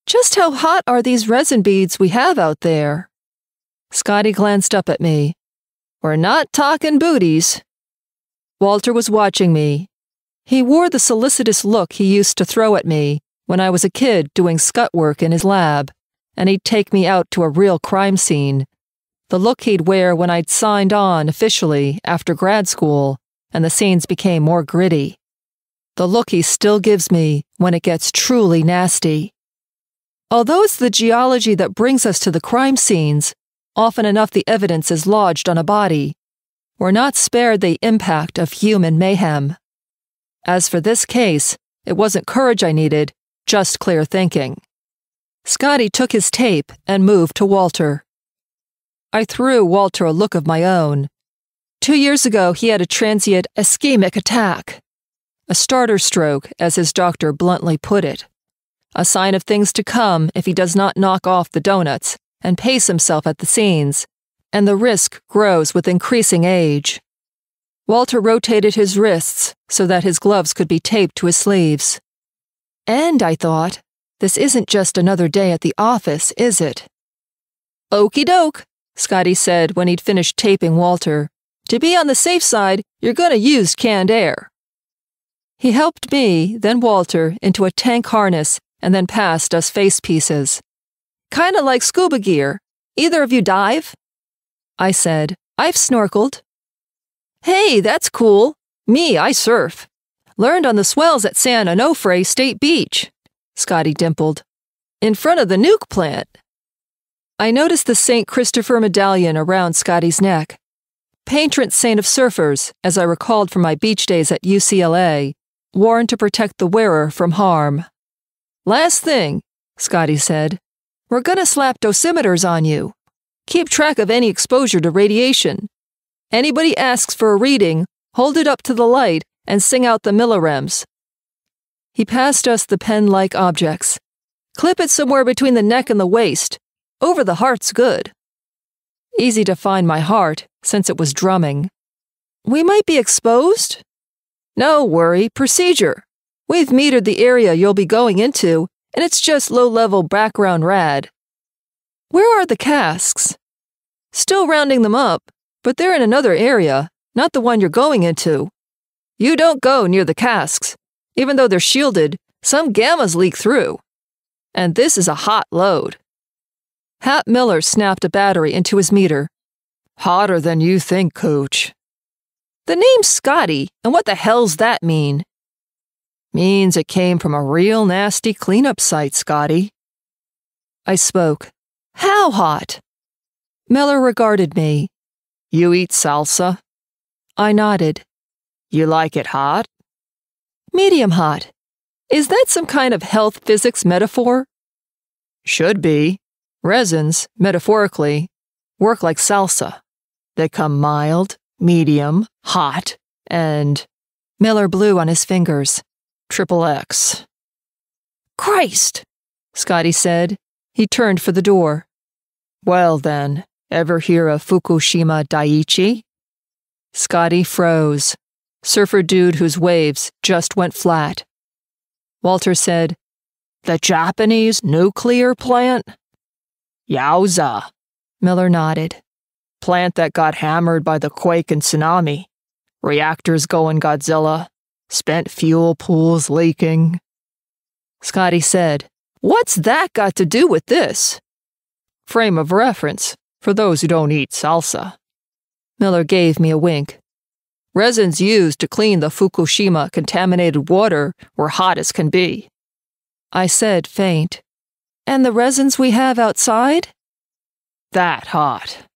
Just how hot are these resin beads we have out there? Scotty glanced up at me. We're not talking booties. Walter was watching me. He wore the solicitous look he used to throw at me when I was a kid doing scut work in his lab, and he'd take me out to a real crime scene. The look he'd wear when I'd signed on officially after grad school and the scenes became more gritty. The look he still gives me when it gets truly nasty. Although it's the geology that brings us to the crime scenes, often enough the evidence is lodged on a body. We're not spared the impact of human mayhem. As for this case, it wasn't courage I needed, just clear thinking. Scotty took his tape and moved to Walter. I threw Walter a look of my own. 2 years ago, he had a transient ischemic attack. A starter stroke, as his doctor bluntly put it. A sign of things to come if he does not knock off the donuts and pace himself at the scenes, and the risk grows with increasing age. Walter rotated his wrists so that his gloves could be taped to his sleeves. And, I thought, this isn't just another day at the office, is it? Okie doke, Scotty said when he'd finished taping Walter. To be on the safe side, you're gonna use canned air. He helped me, then Walter, into a tank harness and then passed us face pieces. Kinda like scuba gear. Either of you dive? I said, I've snorkeled. Hey, that's cool. Me, I surf. Learned on the swells at San Onofre State Beach. Scotty dimpled. In front of the nuke plant. I noticed the St. Christopher medallion around Scotty's neck. Patron saint of surfers, as I recalled from my beach days at UCLA, worn to protect the wearer from harm. Last thing, Scotty said, we're gonna slap dosimeters on you. Keep track of any exposure to radiation. Anybody asks for a reading, hold it up to the light and sing out the millirems. He passed us the pen-like objects. Clip it somewhere between the neck and the waist. Over the heart's good. Easy to find my heart, since it was drumming. We might be exposed? No worry, procedure. We've metered the area you'll be going into, and it's just low-level background rad. Where are the casks? Still rounding them up, but they're in another area, not the one you're going into. You don't go near the casks. Even though they're shielded, some gammas leak through. And this is a hot load. Hap Miller snapped a battery into his meter. Hotter than you think, Coach. The name's Scotty, and what the hell's that mean? Means it came from a real nasty cleanup site, Scotty. I spoke. How hot? Miller regarded me. You eat salsa? I nodded. You like it hot? Medium hot. Is that some kind of health physics metaphor? Should be. Resins, metaphorically, work like salsa. They come mild, medium, hot, and... Miller blew on his fingers. XXX. Christ! Scotty said. He turned for the door. Well then, ever hear of Fukushima Daiichi? Scotty froze. Surfer dude whose waves just went flat. Walter said, The Japanese nuclear plant? Yowza, Miller nodded. Plant that got hammered by the quake and tsunami. Reactors going Godzilla. Spent fuel pools leaking. Scotty said, What's that got to do with this? Frame of reference, for those who don't eat salsa. Miller gave me a wink. Resins used to clean the Fukushima contaminated water were hot as can be. I said, faint. And the resins we have outside? That hot.